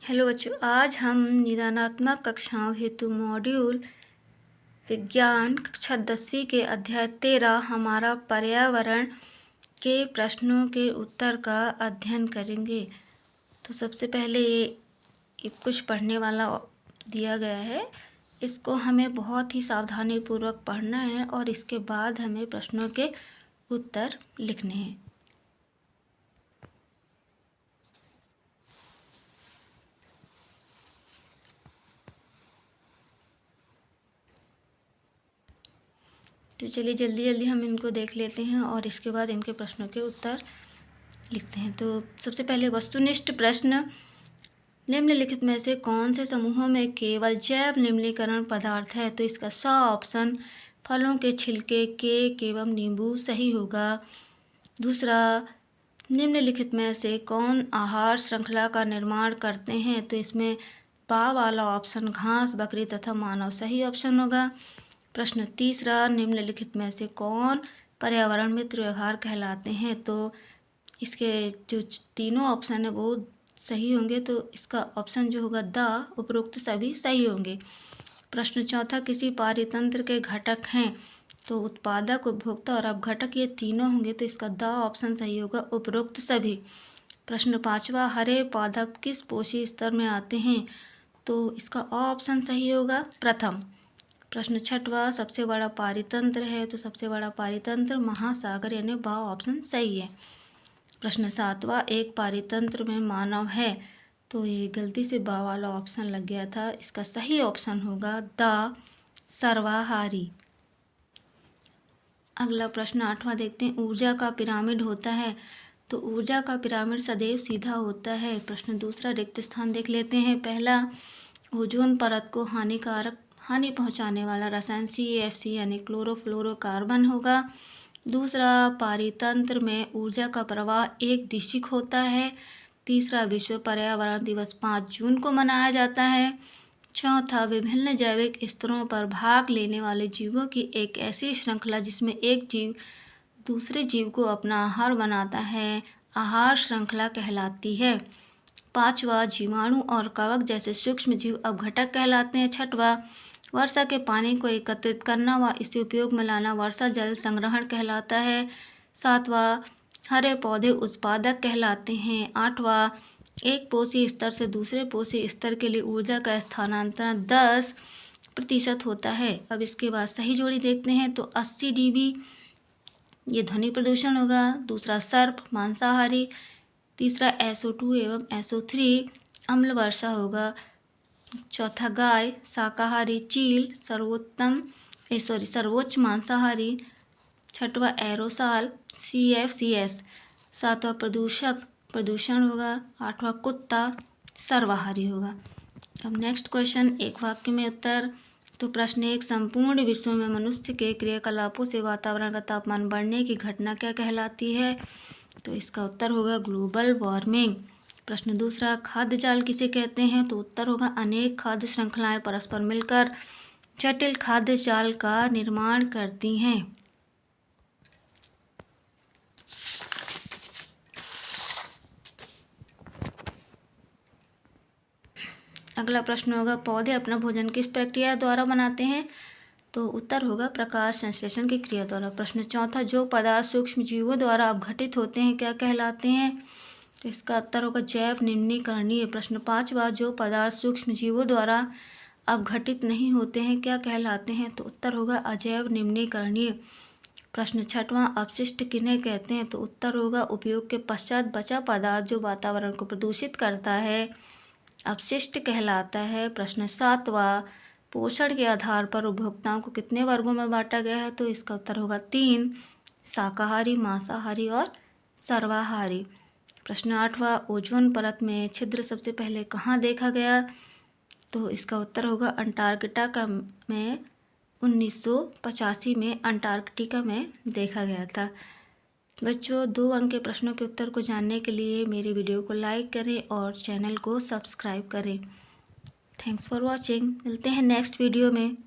Hello बच्चों, आज हम निदानात्मक कक्षाओं हेतु मॉड्यूल विज्ञान कक्षा 10वीं के अध्याय 13 हमारा पर्यावरण के प्रश्नों के उत्तर का अध्ययन करेंगे। तो सबसे पहले ये कुछ पढ़ने वाला दिया गया है, इसको हमें बहुत ही सावधानीपूर्वक पढ़ना है और इसके बाद हमें प्रश्नों के उत्तर लिखने हैं। तो चलिए जल्दी जल्दी हम इनको देख लेते हैं और इसके बाद इनके प्रश्नों के उत्तर लिखते हैं। तो सबसे पहले वस्तुनिष्ठ प्रश्न, निम्नलिखित में से कौन से समूहों में केवल जैव निम्नीकरण पदार्थ है? तो इसका सा ऑप्शन फलों के छिलके, केक एवं नींबू सही होगा। दूसरा, निम्नलिखित में से कौन आहार श्रृंखला का निर्माण करते हैं? तो इसमें बा वाला ऑप्शन घास, बकरी तथा मानव सही ऑप्शन होगा। प्रश्न तीसरा, निम्नलिखित में से कौन पर्यावरण मित्र व्यवहार कहलाते हैं? तो इसके जो तीनों ऑप्शन है वो सही होंगे, तो इसका ऑप्शन जो होगा द, उपरोक्त सभी सही होंगे। प्रश्न चौथा, किसी पारितंत्र के घटक हैं? तो उत्पादक, उपभोक्ता और अपघटक ये तीनों होंगे, तो इसका द ऑप्शन सही होगा, उपरोक्त सभी। प्रश्न पांचवा, हरे पादप किस पोषी स्तर में आते हैं? तो इसका ऑप्शन सही होगा, प्रथम। प्रश्न छठवा, सबसे बड़ा पारितंत्र है? तो सबसे बड़ा पारितंत्र महासागर यानी बा ऑप्शन सही है। प्रश्न सातवां, एक पारितंत्र में मानव है? तो ये गलती से बा वाला ऑप्शन लग गया था, इसका सही ऑप्शन होगा द, सर्वाहारी। अगला प्रश्न आठवां देखते हैं, ऊर्जा का पिरामिड होता है? तो ऊर्जा का पिरामिड सदैव सीधा होता है। प्रश्न दूसरा, रिक्त स्थान देख लेते हैं। पहला, ओजोन परत को हानि पहुंचाने वाला रसायन CaFC यानी क्लोरोफ्लोरोकार्बन होगा। दूसरा, पारितंत्र में ऊर्जा का प्रवाह एक दिशिक होता है। तीसरा, विश्व पर्यावरण दिवस 5 जून को मनाया जाता है। चौथा, विभिन्न जैविक स्तरों पर भाग लेने वाले जीवों की एक ऐसी श्रृंखला जिसमें एक जीव दूसरे जीव को अपना आहार बनाता है, आहार श्रृंखला कहलाती है। पांचवा, जीवाणु और कवक जैसे सूक्ष्म जीव अपघटक कहलाते हैं। छठवा, वर्षा के पानी को एकत्रित करना व इसे उपयोग में लाना वर्षा जल संग्रहण कहलाता है। सातवां, हरे पौधे उत्पादक कहलाते हैं। आठवां, एक पोषी स्तर से दूसरे पोषी स्तर के लिए ऊर्जा का स्थानांतरण 10% होता है। अब इसके बाद सही जोड़ी देखते हैं, तो 80 dB ये ध्वनि प्रदूषण होगा। दूसरा, सर्प मांसाहारी। तीसरा, SO2 एवं SO3 अम्ल वर्षा होगा। चौथा, गाय शाकाहारी। चील सर्वोच्च मांसाहारी। छठवा, एरोसाल CFCS। सातवां, प्रदूषण होगा। आठवां, कुत्ता सर्वाहारी होगा। अब नेक्स्ट क्वेश्चन, एक वाक्य में उत्तर। तो प्रश्न एक, संपूर्ण विश्व में मनुष्य के क्रियाकलापों से वातावरण का तापमान बढ़ने की घटना क्या कहलाती है? तो इसका उत्तर होगा ग्लोबल वार्मिंग। प्रश्न दूसरा, खाद्य जाल किसे कहते हैं? तो उत्तर होगा अनेक खाद्य श्रृंखलाएं परस्पर मिलकर जटिल खाद्य जाल का निर्माण करती हैं। अगला प्रश्न होगा, पौधे अपना भोजन किस प्रक्रिया द्वारा बनाते हैं? तो उत्तर होगा प्रकाश संश्लेषण की क्रिया द्वारा। प्रश्न चौथा, जो पदार्थ सूक्ष्म जीवों द्वारा अपघटित होते हैं क्या कहलाते हैं? तो इसका उत्तर होगा जैव निम्नीकरणीय। प्रश्न पांचवा, जो पदार्थ सूक्ष्म जीवों द्वारा अपघटित नहीं होते हैं क्या कहलाते हैं? तो उत्तर होगा अजैव निम्नीकरणीय। प्रश्न छठवां, अपशिष्ट किन्हें कहते हैं? तो उत्तर होगा उपयोग के पश्चात बचा पदार्थ जो वातावरण को प्रदूषित करता है, अपशिष्ट कहलाता है। प्रश्न सातवां, पोषण के आधार पर उपभोक्ताओं को कितने वर्गों में बांटा गया है? तो इसका उत्तर होगा 3, शाकाहारी, मांसाहारी और सर्वाहारी। प्रश्न आठवां, ओजोन परत में छिद्र सबसे पहले कहाँ देखा गया? तो इसका उत्तर होगा अंटार्कटिका में 1985 में अंटार्कटिका में देखा गया था। बच्चों, 2 अंक के प्रश्नों के उत्तर को जानने के लिए मेरे वीडियो को लाइक करें और चैनल को सब्सक्राइब करें। Thanks for watching. मिलते हैं नेक्स्ट वीडियो में।